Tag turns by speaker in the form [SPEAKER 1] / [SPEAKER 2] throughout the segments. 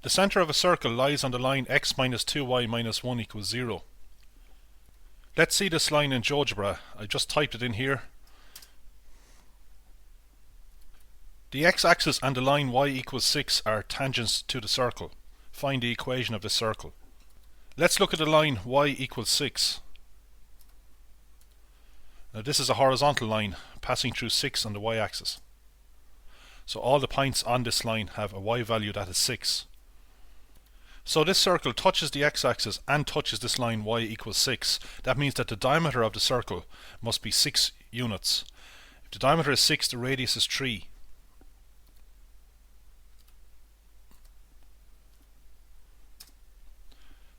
[SPEAKER 1] The centre of a circle lies on the line x minus 2y minus 1 equals 0. Let's see this line in GeoGebra. I just typed it in here. The x-axis and the line y equals 6 are tangents to the circle. Find the equation of this circle. Let's look at the line y equals 6. Now this is a horizontal line passing through 6 on the y-axis. So all the points on this line have a y value that is 6. So this circle touches the x-axis and touches this line y equals 6. That means that the diameter of the circle must be 6 units. If the diameter is 6, the radius is 3.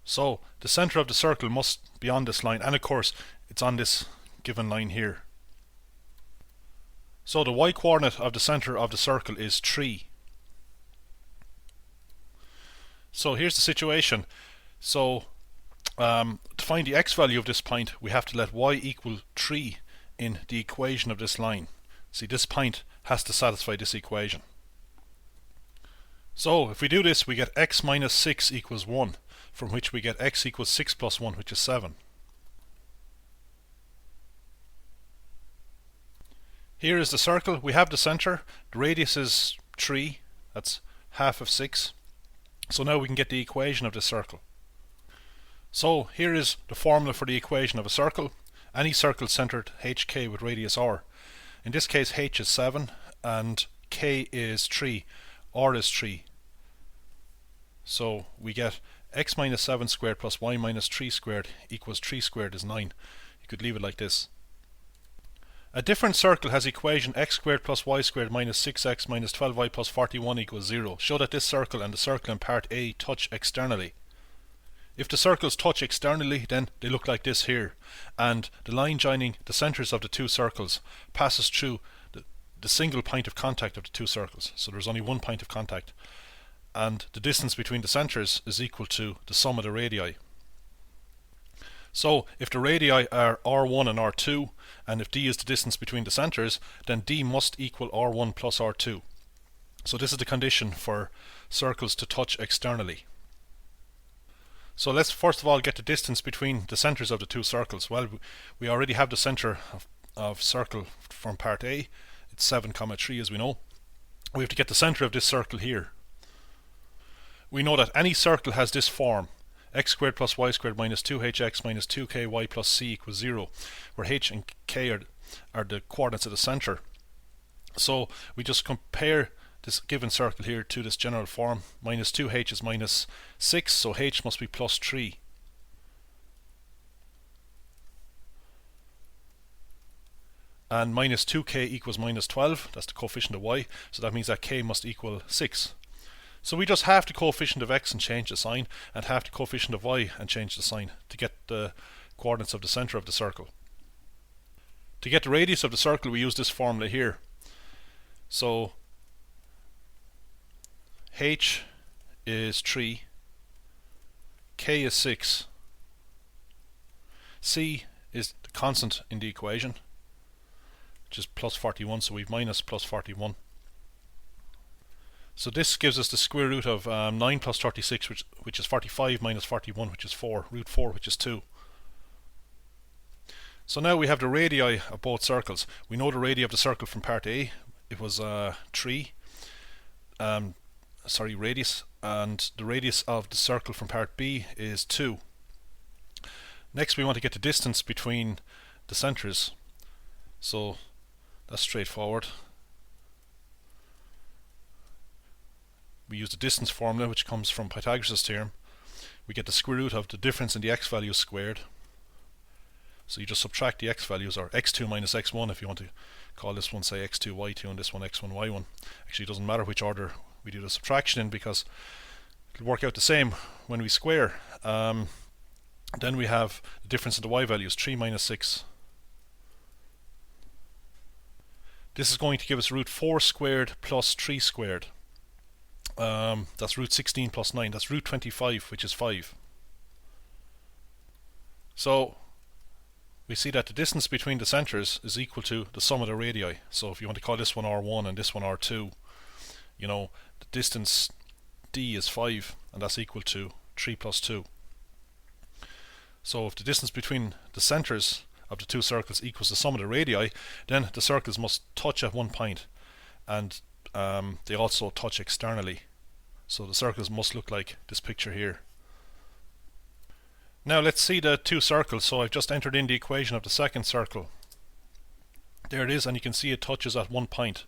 [SPEAKER 1] So the centre of the circle must be on this line, and of course it's on this given line here. So the y coordinate of the centre of the circle is 3. So here's the situation. So to find the x value of this point, we have to let y equal 3 in the equation of this line. See, this point has to satisfy this equation. So if we do this, we get x minus 6 equals 1, from which we get x equals 6 plus 1, which is 7. Here is the circle. We have the centre. The radius is 3. That's half of 6. So now we can get the equation of this circle. So here is the formula for the equation of a circle. Any circle centred hk with radius r. In this case h is 7 and k is 3. r is 3. So we get x minus 7 squared plus y minus 3 squared equals 3 squared is 9. You could leave it like this. A different circle has equation x squared plus y squared minus 6x minus 12y plus 41 equals 0. Show that this circle and the circle in part A touch externally. If the circles touch externally, then they look like this here, and the line joining the centres of the two circles passes through the single point of contact of the two circles. So there's only one point of contact, and the distance between the centres is equal to the sum of the radii. So if the radii are r1 and r2, and if d is the distance between the centres, then d must equal r1 plus r2. So this is the condition for circles to touch externally. So let's first of all get the distance between the centres of the two circles. Well, we already have the centre of circle from part A. It's 7, 3 as we know. We have to get the centre of this circle here. We know that any circle has this form: x squared plus y squared minus 2hx minus 2ky plus c equals 0, where h and k are the coordinates of the centre. So we just compare this given circle here to this general form. Minus 2h is minus 6, so h must be plus 3. And minus 2k equals minus 12, that's the coefficient of y, so that means that k must equal 6. So we just halve the coefficient of x and change the sign, and halve the coefficient of y and change the sign to get the coordinates of the centre of the circle. To get the radius of the circle, we use this formula here. So h is 3, k is 6, c is the constant in the equation, which is plus 41, so we've minus plus 41. So this gives us the square root of 9 plus 36, which is 45, minus 41, which is 4, root 4, which is 2. So now we have the radii of both circles. We know the radii of the circle from part A. It was 3, radius, and the radius of the circle from part B is 2. Next we want to get the distance between the centres. So that's straightforward. We use the distance formula, which comes from Pythagoras' theorem. We get the square root of the difference in the x values squared. So you just subtract the x values, or x2 minus x1 if you want to call this one, say, x2 y2 and this one x1 y1. Actually, it doesn't matter which order we do the subtraction in, because it'll work out the same when we square. Then we have the difference in the y values, 3 minus 6. This is going to give us root 4 squared plus 3 squared. That's root 16 plus 9. That's root 25, which is 5. So we see that the distance between the centres is equal to the sum of the radii. So if you want to call this one R1 and this one R2, you know, the distance d is 5, and that's equal to 3 plus 2. So if the distance between the centres of the two circles equals the sum of the radii, then the circles must touch at one point, and they also touch externally. So the circles must look like this picture here. Now let's see the two circles. So I've just entered in the equation of the second circle. There it is, and you can see it touches at one point.